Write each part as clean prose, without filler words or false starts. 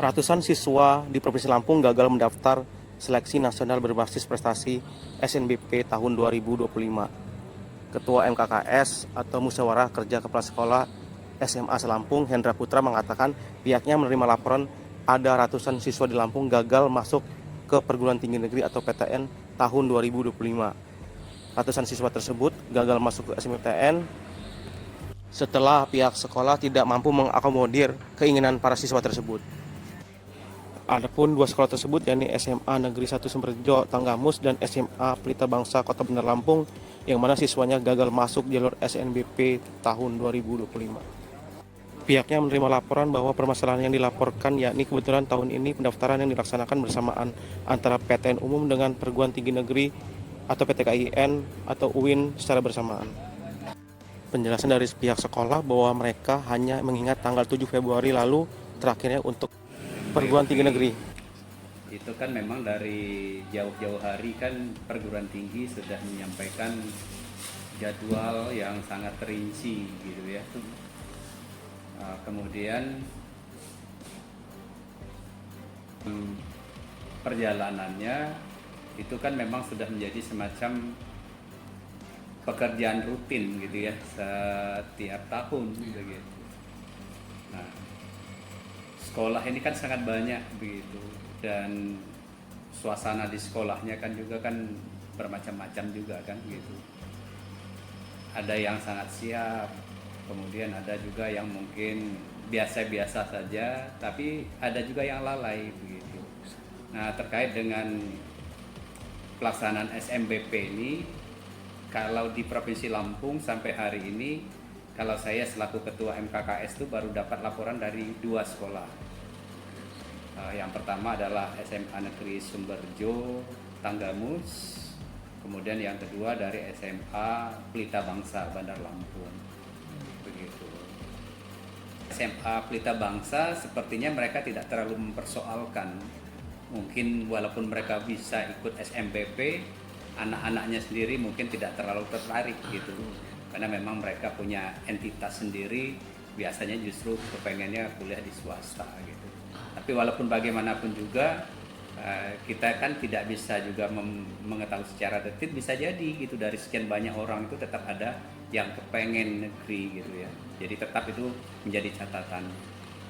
Ratusan siswa di Provinsi Lampung gagal mendaftar seleksi nasional berbasis prestasi SNBP tahun 2025. Ketua MKKS atau Musyawarah Kerja Kepala Sekolah SMA Selampung, Hendra Putra, mengatakan pihaknya menerima laporan ada ratusan siswa di Lampung gagal masuk ke perguruan tinggi negeri atau PTN tahun 2025. Ratusan siswa tersebut gagal masuk ke SNMPTN setelah pihak sekolah tidak mampu mengakomodir keinginan para siswa tersebut. Adapun dua sekolah tersebut, yakni SMA Negeri 1 Sumberjo Tanggamus dan SMA Pelita Bangsa Kota Bandar Lampung, yang mana siswanya gagal masuk jalur SNBP tahun 2025. Pihaknya menerima laporan bahwa permasalahan yang dilaporkan yakni kebetulan tahun ini pendaftaran yang dilaksanakan bersamaan antara PTN umum dengan perguruan tinggi negeri atau PTKIN atau UIN secara bersamaan. Penjelasan dari pihak sekolah bahwa mereka hanya mengingat tanggal 7 Februari lalu terakhirnya untuk perguruan tinggi negeri. Itu kan memang dari jauh-jauh hari kan perguruan tinggi sudah menyampaikan jadwal yang sangat rinci gitu ya. Kemudian perjalanannya itu kan memang sudah menjadi semacam pekerjaan rutin gitu ya setiap tahun begitu. Nah, sekolah ini kan sangat banyak begitu, dan suasana di sekolahnya kan juga kan bermacam-macam juga kan gitu. Ada yang sangat siap, kemudian ada juga yang mungkin biasa-biasa saja, tapi ada juga yang lalai begitu. Nah, terkait dengan pelaksanaan SNBP ini, kalau di Provinsi Lampung sampai hari ini, kalau saya selaku ketua MKKS itu baru dapat laporan dari dua sekolah. Yang pertama adalah SMA Negeri Sumberjo Tanggamus, kemudian yang kedua dari SMA Pelita Bangsa Bandar Lampung. Begitu. SMA Pelita Bangsa sepertinya mereka tidak terlalu mempersoalkan. Mungkin walaupun mereka bisa ikut SNBP, anak-anaknya sendiri mungkin tidak terlalu tertarik gitu. Karena memang mereka punya entitas sendiri, biasanya justru kepengennya kuliah di swasta gitu. Tapi walaupun bagaimanapun juga kita kan tidak bisa juga mengetahui secara detil, bisa jadi gitu dari sekian banyak orang itu tetap ada yang kepengen negeri gitu ya. Jadi tetap itu menjadi catatan.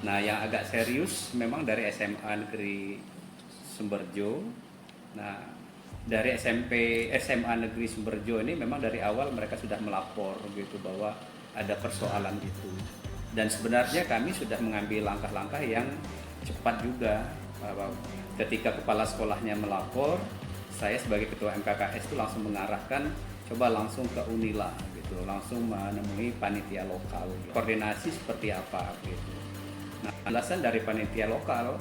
Nah, yang agak serius memang dari SMA Negeri Sumberjo. Nah, dari SMA Negeri Sumberjo ini memang dari awal mereka sudah melapor gitu bahwa ada persoalan itu. Dan sebenarnya kami sudah mengambil langkah-langkah yang cepat juga. Ketika kepala sekolahnya melapor, saya sebagai ketua MKKS itu langsung mengarahkan coba langsung ke Unila gitu, langsung menemui panitia lokal. Koordinasi seperti apa gitu. Nah, alasan dari panitia lokal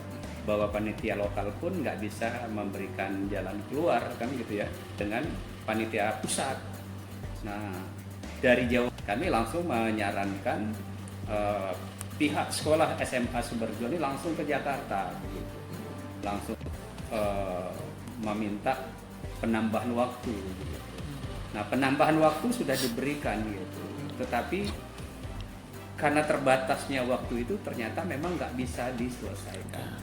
bahwa panitia lokal pun nggak bisa memberikan jalan keluar kan gitu ya dengan panitia pusat. Nah, dari jauh kami langsung menyarankan pihak sekolah SMA Sumberjo ini langsung ke Jakarta begitu. Langsung meminta penambahan waktu gitu. Nah, penambahan waktu sudah diberikan gitu, tetapi karena terbatasnya waktu itu ternyata memang nggak bisa diselesaikan.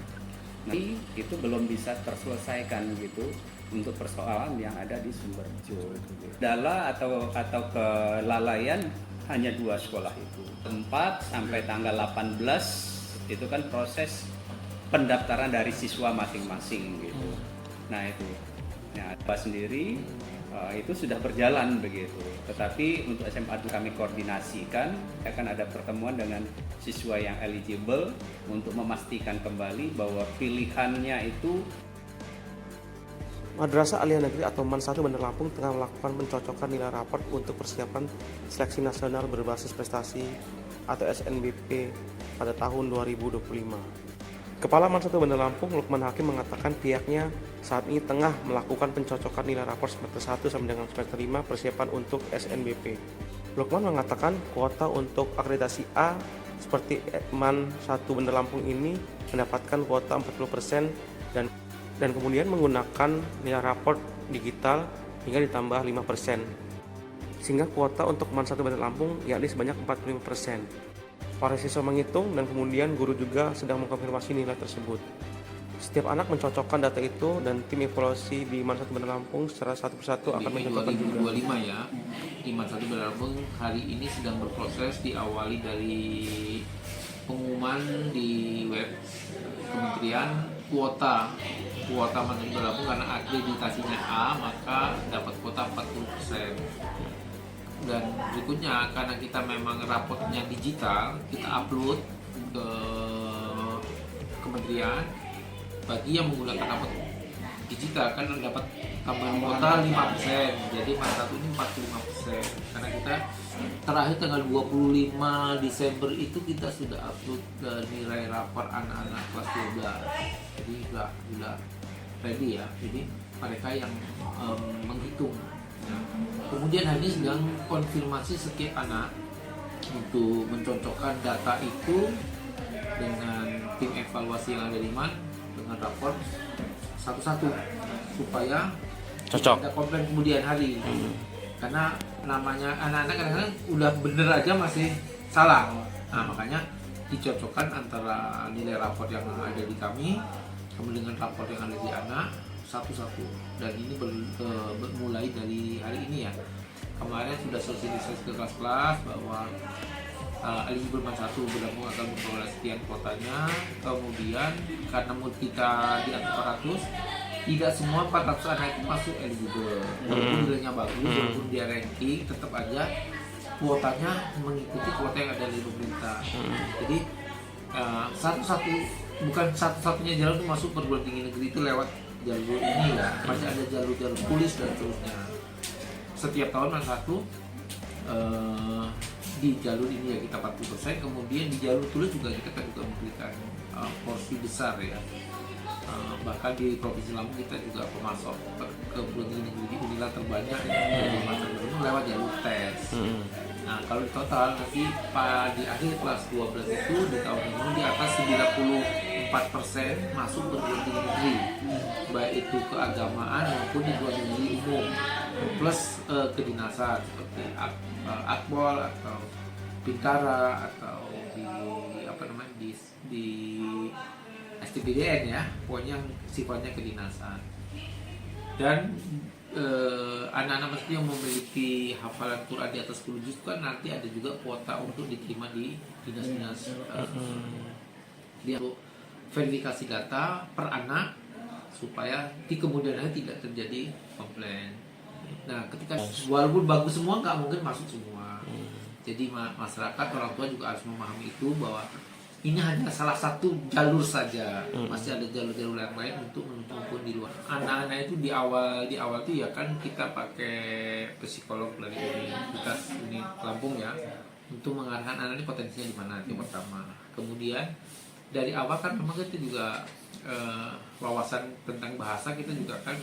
Nah, itu belum bisa terselesaikan gitu untuk persoalan yang ada di Sumberjo. Kendala atau kelalaian hanya dua sekolah itu. 4 sampai tanggal 18 itu kan proses pendaftaran dari siswa masing-masing gitu. Nah itu, nah apa sendiri itu sudah berjalan begitu. Tetapi untuk SMA itu kami koordinasikan, akan ada pertemuan dengan siswa yang eligible untuk memastikan kembali bahwa pilihannya itu. Madrasah Aliyah Negeri atau MAN 1 Bandar Lampung tengah melakukan pencocokan nilai rapor untuk persiapan seleksi nasional berbasis prestasi atau SNBP pada tahun 2025. Kepala MAN 1 Bandar Lampung, Lukman Hakim, mengatakan pihaknya saat ini tengah melakukan pencocokan nilai rapor semester 1 sampai dengan semester 5 persiapan untuk SNBP. Lukman mengatakan kuota untuk akreditasi A seperti MAN 1 Bandar Lampung ini mendapatkan kuota 40% dan kemudian menggunakan nilai raport digital hingga ditambah 5%. Sehingga kuota untuk MAN 1 Bandar Lampung yakni sebanyak 45%. Para siswa menghitung dan kemudian guru juga sedang mengkonfirmasi nilai tersebut. Setiap anak mencocokkan data itu dan tim evaluasi di IMAN 1 Bandar Lampung secara satu persatu akan mencocokkan juga. 2025 ya, IMAN 1 Bandar Lampung hari ini sedang berproses, diawali dari pengumuman di web Kementerian kuota IMAN 1 Bandar Lampung karena akreditasinya A maka dapat kuota 40%. Dan berikutnya karena kita memang raportnya digital, kita upload ke kementerian. Bagi yang menggunakan rapot digital kan dapat tambahan kuota 5%, jadi IMAN 1 ini 45%. Karena kita terakhir tanggal 25 Desember itu kita sudah upload nilai rapor anak-anak kelas 12. Jadi sudah ready ya. Jadi mereka yang menghitung. Nah, kemudian hari ini sedang konfirmasi setiap anak untuk mencocokkan data itu dengan tim evaluasi yang ada di IMAN dengan rapor satu-satu supaya Cocok. ada komplain kemudian hari. Karena namanya anak-anak kadang-kadang udah bener aja masih salah. Nah makanya dicocokkan antara nilai rapor yang ada di kami kemudian dengan rapor yang ada di anak satu-satu. Dan ini mulai dari hari ini ya. Kemarin sudah sosialisasi ke kelas-kelas bahwa eligible IMAN 1 berlangsung akan memperoleh sekian kuotanya. Kemudian karena mood kita di atas 400, tidak semua 400 anak itu masuk eligible. Walaupun nilainya bagus, walaupun dia ranking, tetap aja kuotanya mengikuti kuota yang ada di pemerintah. Jadi bukan satu-satunya jalur untuk masuk perguruan tinggi negeri itu lewat jalur ini ya. Masih ada jalur-jalur tulis dan seterusnya. Setiap tahun IMAN 1 di jalur ini ya kita 40%, kemudian di jalur tulis juga kita kan juga memberikan porsi besar ya. Bahkan di Provinsi Lampung kita juga pemasok ke perguruan tinggi negeri Unila terbanyak dari masa itu lewat jalur tes. Nah kalau di total nanti di akhir kelas 12 itu di tahun ini di atas 94% masuk perguruan tinggi negeri, baik itu keagamaan maupun di perguruan tinggi umum plus kedinasan seperti Akpol atau Bintara atau di STPDN ya, pokoknya sifatnya kedinasan. Dan anak-anak meski yang memiliki hafalan Quran di atas 10 juz kan nanti ada juga kuota untuk diterima di dinas-dinas dia untuk verifikasi data per anak supaya di kemudian hari tidak terjadi komplain. Nah ketika walaupun bagus semua nggak mungkin masuk semua. Jadi masyarakat orang tua juga harus memahami itu bahwa ini hanya salah satu jalur saja, masih ada jalur-jalur yang lain untuk menuntun di luar. Anak-anak itu di awal tuh ya kan kita pakai psikolog dari Universitas Lampung ya untuk mengarahkan anak ini potensinya di mana itu pertama. Kemudian dari awal kan memang kita juga wawasan tentang bahasa kita juga kan